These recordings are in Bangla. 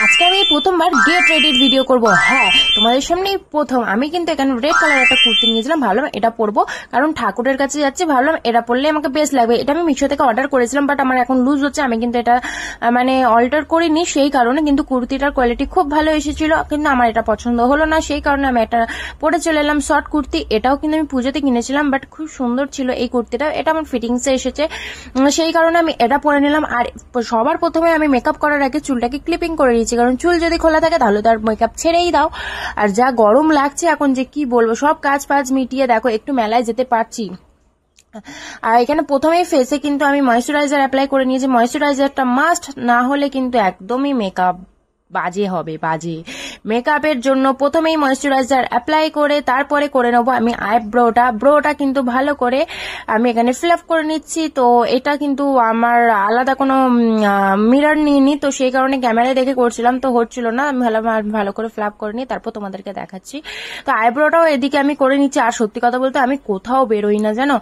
আজকে আমি প্রথমবার গেট রেডির ভিডিও করব। হ্যাঁ, তোমাদের সামনেই প্রথম। আমি কিন্তু এখানে রেড কালার একটা কুর্তি নিয়েছিলাম, ভাবলাম এটা পরবো, কারণ ঠাকুরের কাছে যাচ্ছি, ভাবলাম এটা পরলে আমাকে বেস্ট লাগবে। এটা আমি মিশো থেকে অর্ডার করেছিলাম, বাট আমার এখন লুজ হচ্ছে, আমি কিন্তু এটা মানে অল্টার করিনি, সেই কারণে। কিন্তু কুর্তিটার কোয়ালিটি খুব ভালো এসেছিল, কিন্তু আমার এটা পছন্দ হলো না, সেই কারণে আমি এটা পরে চলে এলাম। শর্ট কুর্তি, এটাও কিন্তু আমি পুজোতে কিনেছিলাম, বাট খুব সুন্দর ছিল এই কুর্তিটা, এটা আমার ফিটিংসে এসেছে, সেই কারণে আমি এটা পরে নিলাম। আর সবার প্রথমে আমি মেকআপ করার আগে চুলটাকে ক্লিপিং করে নিয়েছি, কারণ চুল যদি খোলা থাকে তাহলে তো আর মেকআপ ছেড়েই দাও। আর যা গরম লাগছে এখন, যে কি বলবো, সব কাজ ফাজ মিটিয়ে দেখো একটু মেলায় যেতে পারছি। আর এখানে প্রথমেই ফেসে কিন্তু আমি ময়েশ্চারাইজার অ্যাপ্লাই করে নিয়েছি। ময়েশ্চারাইজারটা মাস্ট, না হলে কিন্তু একদমই মেকআপ বাজে হবে, বাজে। মেকআপের জন্য প্রথমেই ময়েশ্চারাইজার অ্যাপ্লাই করে তারপরে করে নেবো আমি ব্রোটা কিন্তু ভালো করে আমি এখানে ফিল আপ করে নিচ্ছি। তো এটা কিন্তু আমার আলাদা কোনো মিরর নিইনি, তো সেই কারণে ক্যামেরায় দেখে করছিলাম, তো হচ্ছিল না। আমি ভালো করে ফিল আপ করে নিই, তারপর তোমাদেরকে দেখাচ্ছি। তো আইব্রোটাও এদিকে আমি করে নিচ্ছি। আর সত্যি কথা বলতে আমি কোথাও বেরোই না, জানো,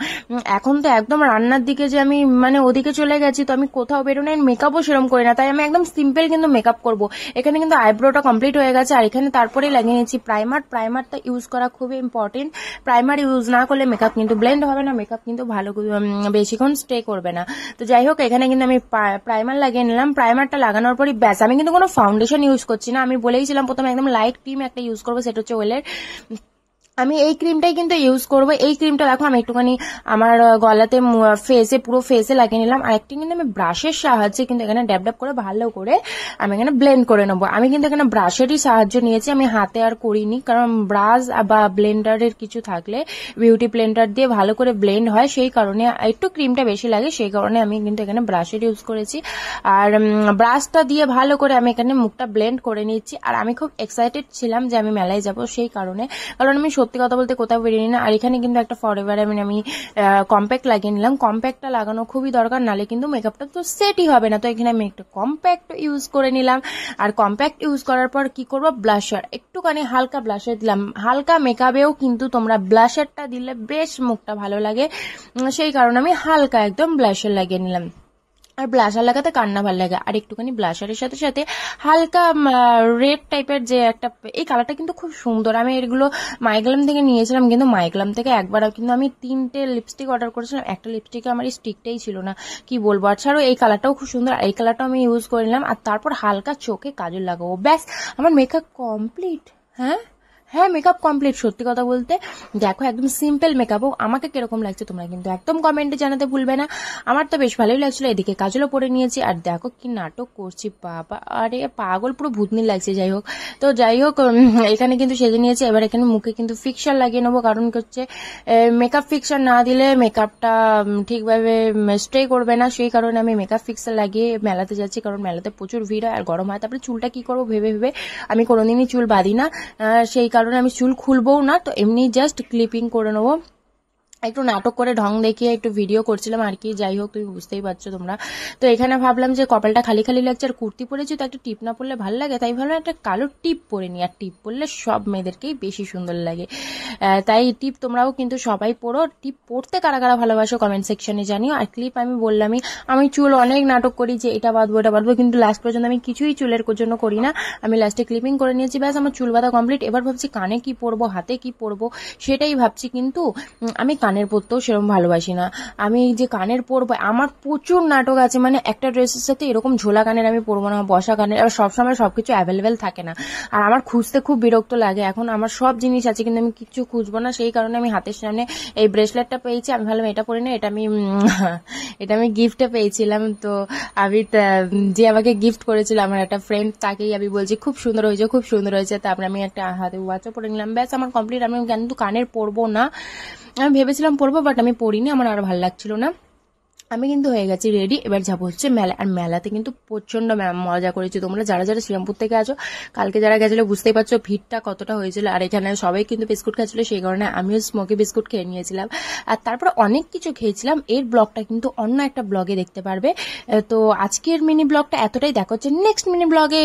এখন তো একদম রান্নার দিকে যে আমি মানে ওদিকে চলে গেছি, তো আমি কোথাও বেরোই না, মেকআপও সেরকম করি না, তাই আমি একদম সিম্পল কিন্তু মেকআপ করবো। এখানে কিন্তু আইব্রোটা কমপ্লিট হয়ে গেছে, আর এখানে তারপরে লাগিয়ে নিয়েছি প্রাইমারটা ইউজ করা খুবই ইম্পর্টেন্ট। প্রাইমার ইউজ না করলে মেকআপ কিন্তু ব্লেন্ড হবে না, মেকআপ কিন্তু ভালো বেশিক্ষণ স্টে করবে না। তো যাই হোক, এখানে কিন্তু আমি প্রাইমার লাগিয়ে নিলাম। প্রাইমারটা লাগানোর পরই ব্যাস, আমি কিন্তু কোনো ফাউন্ডেশন ইউজ করছি না। আমি বলেইছিলাম প্রথমে একদম লাইট ক্রিম একটা ইউজ করবো, সেটা হচ্ছে ওয়েলের। আমি এই ক্রিমটাই কিন্তু ইউজ করবো। এই ক্রিমটা দেখো আমি একটুখানি আমার গলাতে, ফেসে, পুরো ফেসে লাগিয়ে নিলাম। আর একটি কিন্তু আমি ব্রাশের সাহায্যে কিন্তু এখানে ড্যাব ড্যাব করে ভালো করে আমি এখানে ব্লেন্ড করে নেবো। আমি কিন্তু এখানে ব্রাশেরই সাহায্য নিয়েছি, আমি হাতে আর করিনি, কারণ ব্রাশ বা ব্লেন্ডারের কিছু থাকলে বিউটি ব্লেন্ডার দিয়ে ভালো করে ব্লেন্ড হয়, সেই কারণে একটু ক্রিমটা বেশি লাগে, সেই কারণে আমি কিন্তু এখানে ব্রাশের ইউজ করেছি। আর ব্রাশটা দিয়ে ভালো করে আমি এখানে মুখটা ব্লেন্ড করে নিচ্ছি। আর আমি খুব এক্সাইটেড ছিলাম যে আমি মেলায় যাব, সেই কারণে, কারণ আমি সত্যি কথা বলতে কোথাও বেরিয়ে না। আর এখানে কিন্তু একটা ফরএভার আমি কম্প্যাক্ট লাগিয়ে নিলাম। কম্প্যাক্টটা লাগানো খুবই দরকার, নালে কিন্তু মেকআপটা তো সেটই হবে না। তো এখানে আমি একটা কম্প্যাক্ট ইউজ করে নিলাম। আর কম্প্যাক্ট ইউজ করার পর কি করবো, ব্লাশার, একটুখানি হালকা ব্লাশার দিলাম। হালকা মেকআপেও কিন্তু তোমরা ব্লাশারটা দিলে বেশ মুখটা ভালো লাগে, সেই কারণে আমি হালকা একদম ব্লাশার লাগিয়ে নিলাম। আর ব্লাশার লাগাতে কান্না ভালো লাগে। আর একটুখানি ব্লাশারের সাথে সাথে হালকা রেড টাইপের যে একটা, এই কালারটা কিন্তু খুব সুন্দর। আমি এগুলো মাইগ্লাম থেকে নিয়েছিলাম, কিন্তু মাইগ্লাম থেকে একবার কিন্তু আমি 3টে লিপস্টিক অর্ডার করেছিলাম, একটা লিপস্টিকে আমার এই স্টিকটাই ছিল না, কি বলবো। আর ছাড়াও এই কালারটাও খুব সুন্দর, এই কালারটাও আমি ইউজ করে নিলাম। আর তারপর হালকা চোখে কাজল লাগাবো, ব্যাস আমার মেকআপ কমপ্লিট। হ্যাঁ, মেকআপ কমপ্লিট। সত্যি কথা বলতে দেখো, একদম সিম্পল মেকআপ। আমাকে কিরকম লাগছে তোমরা কিন্তু একদম কমেন্টে জানাতে ভুলবে না। আমার তো বেশ ভালোই লাগছিল। এদিকে কাজলও পরে নিয়েছি, আর দেখো কি নাটক করছি, বাবা, আরে পাগল, পুরো ভূতনি লাগছে। যাই হোক, এখানে কিন্তু সেজে নিয়েছি। এবার এখানে মুখে কিন্তু ফিক্সার লাগিয়ে নেবো, কারণ হচ্ছে মেকআপ ফিক্সার না দিলে মেকআপটা ঠিকভাবে স্টে করবে না, সেই কারণে আমি মেকআপ ফিক্সার লাগিয়ে মেলাতে যাচ্ছি, কারণ মেলাতে প্রচুর ভিড় হয় আর গরম হয়। তারপরে চুলটা কি করবো ভেবে আমি কোনোদিনই চুল বাঁধি না, সেই কারণে আমি চুল খুলবো না, তো এমনি জাস্ট ক্লিপিং করে নেবো। একটু নাটক করে ঢং দেখিয়ে একটু ভিডিও করছিলাম আর কি। যাই হোক, তুমি বুঝতেই পারছো তোমরা। তো এখানে ভাবলাম যে কপালটা খালি খালি লাগছে, আর কুর্তি পরেছি তো একটা টিপ না পরলে ভালো লাগে, তাই ভাবলাম একটা কালো টিপ পরে নি। আর টিপ পরলে সব মেয়েদেরকেই বেশি সুন্দর লাগে, তাই টিপ তোমরাও কিন্তু সবাই পরো। টিপ পরতে কারা কারা ভালোবাসো কমেন্ট সেকশনে জানিও। আর ক্লিপ আমি বললামই, আমি চুল অনেক নাটক করি যে এটা বাঁধবো, কিন্তু লাস্ট পর্যন্ত আমি কিছুই চুলের জন্য করি না। আমি লাস্টে ক্লিপিং করে নিয়েছি, ব্যাস আমার চুল বাঁধা কমপ্লিট। এবার ভাবছি কানে কি পরবো, হাতে কি পরবো, সেটাই ভাবছি। কিন্তু আমি কানের পরতেও সেরকম ভালোবাসি না। আমি যে কানের পরবো, আমার প্রচুর নাটক আছে, মানে একটা ড্রেসের সাথে এরকম ঝোলা কানের আমি পরবো না, বসা কানের। আর সবসময় সবকিছু অ্যাভেলেবেল থাকে না, আর আমার খুঁজতে খুব বিরক্ত লাগে। এখন আমার সব জিনিস আছে, কিন্তু আমি কিছু খুঁজবো না, সেই কারণে আমি হাতের সামনে এই ব্রেসলেটটা পেয়েছি। আমি ভাবলাম এটা পরে না, এটা আমি গিফটে পেয়েছিলাম। তো আমি যে আমাকে গিফট করেছিল আমার একটা ফ্রেন্ড, তাকেই আমি বলছি খুব সুন্দর হয়েছে। তারপরে আমি একটা হাতে ওয়াচও পরে নিলাম, ব্যাস আমার কমপ্লিট। আমি কিন্তু কানের পরবো না, আমি ভেবেছিলাম পরবো, বাট আমি পরিনি, আমার আর ভালো লাগছিল না। আমি কিন্তু হয়ে গেছি রেডি, এবার যাবো হচ্ছে মেলা। আর মেলাতে কিন্তু প্রচন্ড মজা করেছি। তোমরা যারা শ্রীরামপুর থেকে আছো, কালকে যারা গেছিলে বুঝতেই পারছো ভিড়টা কতটা হয়েছিল। আর এখানে সবাই কিন্তু বিস্কুট খাচ্ছিল, সেই কারণে আমিও স্মোকি বিস্কুট খেয়ে নিয়েছিলাম। আর তারপরে অনেক কিছু খেয়েছিলাম। এর ব্লগটা কিন্তু অন্য একটা ব্লগে দেখতে পারবে। তো আজকের মিনি ব্লগটা এতটাই, দেখা হচ্ছে নেক্সট মিনি ব্লগে।